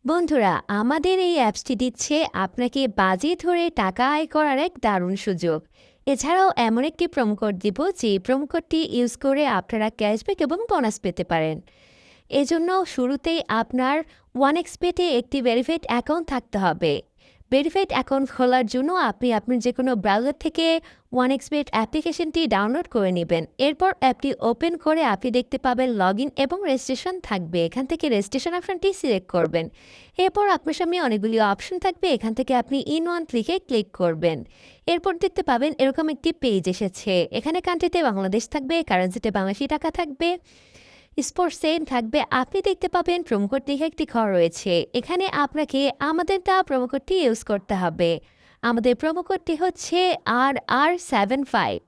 বন্ধুরা, আমাদের এই অ্যাপসটি দিচ্ছে আপনাকে বাজি ধরে টাকা আয় করার এক দারুণ সুযোগ। এছাড়াও এমন একটি প্রোমো কোড দিব, যে প্রোমো কোডটি ইউজ করে আপনারা ক্যাশব্যাক এবং বোনাস পেতে পারেন। এজন্য শুরুতেই আপনার ওয়ানএক্সপেটে একটি ভেরিফাইড অ্যাকাউন্ট থাকতে হবে। ভেরিফাইড অ্যাকাউন্ট খোলার জন্য আপনি আপনার যে কোনো ব্রাউজার থেকে ওয়ানএক্সপেট অ্যাপ্লিকেশনটি ডাউনলোড করে নেবেন। এরপর অ্যাপটি ওপেন করে আপনি দেখতে পাবেন লগ ইন এবং রেজিস্ট্রেশন থাকবে। এখান থেকে রেজিস্ট্রেশন অপশনটি সিলেক্ট করবেন। এরপর আপনার সামনে অনেকগুলি অপশন থাকবে, এখান থেকে আপনি ইন ওয়ান ক্লিকে ক্লিক করবেন। এরপর দেখতে পাবেন এরকম একটি পেজ এসেছে। এখানে কান্ট্রিতে বাংলাদেশ থাকবে, কারেন্সিতে বাংলাদেশি টাকা থাকবে, স্পোর্টস সেন থাকবে। আপনি দেখতে পাবেন প্রোমো কোড লিখে একটি ঘর রয়েছে। এখানে আপনাকে আমাদের দেওয়া প্রোমো কোডটি ইউজ করতে হবে। আমাদের প্রোমো কোডটি হচ্ছে RR75।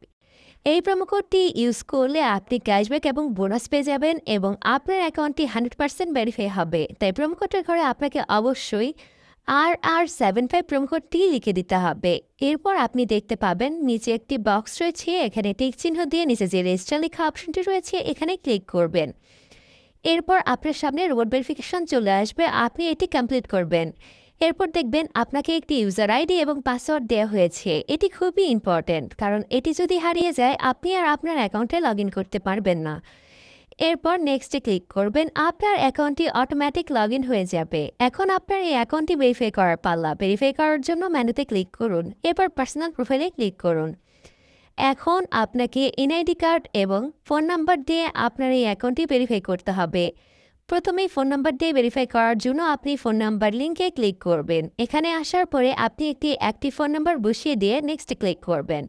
এই প্রোমো কোডটি ইউজ করলে আপনি ক্যাশব্যাক এবং বোনাস পেয়ে যাবেন এবং আপনার অ্যাকাউন্টটি 100% ভেরিফাই হবে। তাই প্রোমো কোডের ঘরে আপনাকে অবশ্যই RR75 প্রোমো কোডটি লিখে দিতে হবে। এরপর আপনি দেখতে পাবেন নিচে একটি বক্স রয়েছে, এখানে টিক চিহ্ন দিয়ে নিচে যে রেজিস্টার লেখা অপশনটি রয়েছে এখানে ক্লিক করবেন। এরপর আপনার সামনে রোবট ভেরিফিকেশন চলে আসবে, আপনি এটি কমপ্লিট করবেন। এরপর দেখবেন আপনাকে একটি ইউজার আইডি এবং পাসওয়ার্ড দেওয়া হয়েছে। এটি খুবই ইম্পর্ট্যান্ট, কারণ এটি যদি হারিয়ে যায় আপনি আর আপনার অ্যাকাউন্টে লগ ইন করতে পারবেন না। এরপর নেক্সটে ক্লিক করবেন, আপনার অ্যাকাউন্টটি অটোমেটিক লগ ইন হয়ে যাবে। এখন আপনার এই অ্যাকাউন্টটি ভেরিফাই করার পাল্লা। ভেরিফাই করার জন্য মেনুতে ক্লিক করুন, এরপর পার্সোনাল প্রোফাইলে ক্লিক করুন। এখন আপনাকে এনআইডি কার্ড এবং ফোন নাম্বার দিয়ে আপনার এই অ্যাকাউন্টটি ভেরিফাই করতে হবে। প্রথমেই ফোন নাম্বার দিয়ে ভেরিফাই করার জন্য আপনি ফোন নাম্বার লিঙ্কে ক্লিক করবেন। এখানে আসার পরে আপনি একটি অ্যাক্টিভ ফোন নাম্বার বসিয়ে দিয়ে নেক্সট ক্লিক করবেন।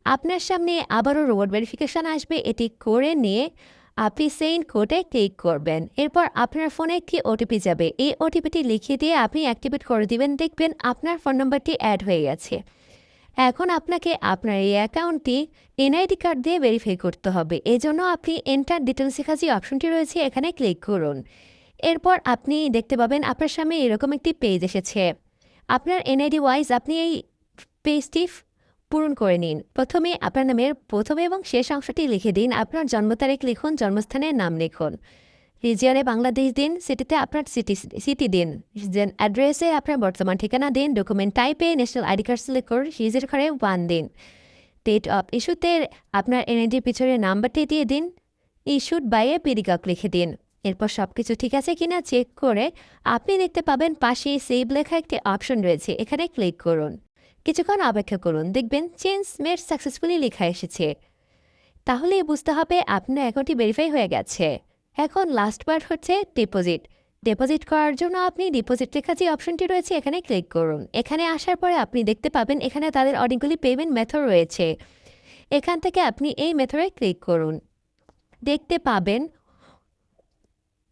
আপনার সামনে আবারও রোবট ভেরিফিকেশন আসবে, এটি করে নিয়ে আপনি সেন্ড কোডে ক্লিক করবেন। এরপর আপনার ফোনে একটি ওটিপি যাবে, এই ওটিপিটি লিখে দিয়ে আপনি অ্যাক্টিভেট করে দিবেন। দেখবেন আপনার ফোন নাম্বারটি অ্যাড হয়ে গেছে। এখন আপনাকে আপনার এই অ্যাকাউন্টটি এনআইডি কার্ড দিয়ে ভেরিফাই করতে হবে। এজন্য আপনি এন্টার ডিটেলস লেখা যে অপশনটি রয়েছে এখানে ক্লিক করুন। এরপর আপনি দেখতে পাবেন আপনার সামনে এরকম একটি পেজ এসেছে। আপনার এনআইডি ওয়াইজ আপনি এই পেজটি পূরণ করে নিন। প্রথমে আপনার নামের প্রথম এবং শেষ অংশটি লিখে দিন, আপনার জন্ম তারিখ লিখুন, জন্মস্থানের নাম লিখুন, রিজিয়নে বাংলাদেশ দিন, সিটিতে আপনার সিটি দিন, অ্যাড্রেসে আপনার বর্তমান ঠিকানা দিন, ডকুমেন্ট টাইপে ন্যাশনাল আইডি কার্ড সিলেক্ট করে সিরিজের ঘরে 1 দিন, ডেট অফ ইস্যুতে আপনার এনআইডির পিছনে নাম্বারটি দিয়ে দিন, ইস্যুড বাই এ পিডিকাক লিখে দিন। এরপর সব কিছু ঠিক আছে কিনা চেক করে আপনি দেখতে পাবেন পাশে সেভ লেখা একটি অপশন রয়েছে, এখানে ক্লিক করুন। কিছুক্ষণ অপেক্ষা করুন, দেখবেন চেঞ্জ মেড সাকসেসফুলি লেখা এসেছে। তাহলেই বুঝতে হবে আপনার অ্যাকাউন্টটি ভেরিফাই হয়ে গেছে। এখন লাস্ট পার্ট হচ্ছে ডিপোজিট। ডিপোজিট করার জন্য আপনি ডিপোজিট লেখা যে অপশনটি রয়েছে এখানে ক্লিক করুন। এখানে আসার পরে আপনি দেখতে পাবেন এখানে তাদের অনেকগুলি পেমেন্ট মেথড রয়েছে। এখান থেকে আপনি এই মেথডে ক্লিক করুন। দেখতে পাবেন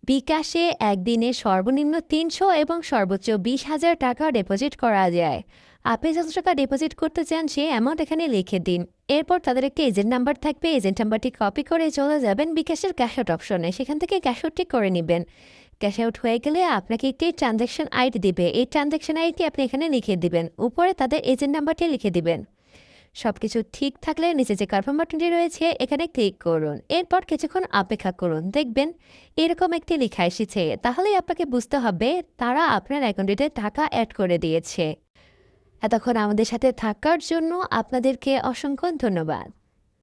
বিকাশে একদিনে সর্বনিম্ন 300 এবং সর্বোচ্চ 20,000 টাকা ডিপোজিট করা যায়। আপনি যত টাকা ডিপোজিট করতে চান সেই অ্যামাউন্ট এখানে লিখে দিন। এরপর তাদের একটি এজেন্ট নাম্বার থাকবে, এজেন্ট নাম্বারটি কপি করে চলে যাবেন বিকাশের ক্যাশ আউট অপশনে, সেখান থেকে ক্যাশ আউটটি করে নেবেন। ক্যাশ আউট হয়ে গেলে আপনাকে একটি ট্রানজ্যাকশন আইডি দিবে, এই ট্রানজ্যাকশন আইডি আপনি এখানে লিখে দিবেন, উপরে তাদের এজেন্ট নাম্বারটি লিখে দিবেন। সব কিছু ঠিক থাকলে নিচে যে কনফার্ম বাটনটি রয়েছে এখানে ক্লিক করুন। এরপর কিছুক্ষণ অপেক্ষা করুন, দেখবেন এরকম একটি লেখা এসেছে। তাহলেই আপনাকে বুঝতে হবে তারা আপনার অ্যাকাউন্টে টাকা অ্যাড করে দিয়েছে। এতক্ষণ আমাদের সাথে থাকার জন্য আপনাদেরকে অসংখ্য ধন্যবাদ।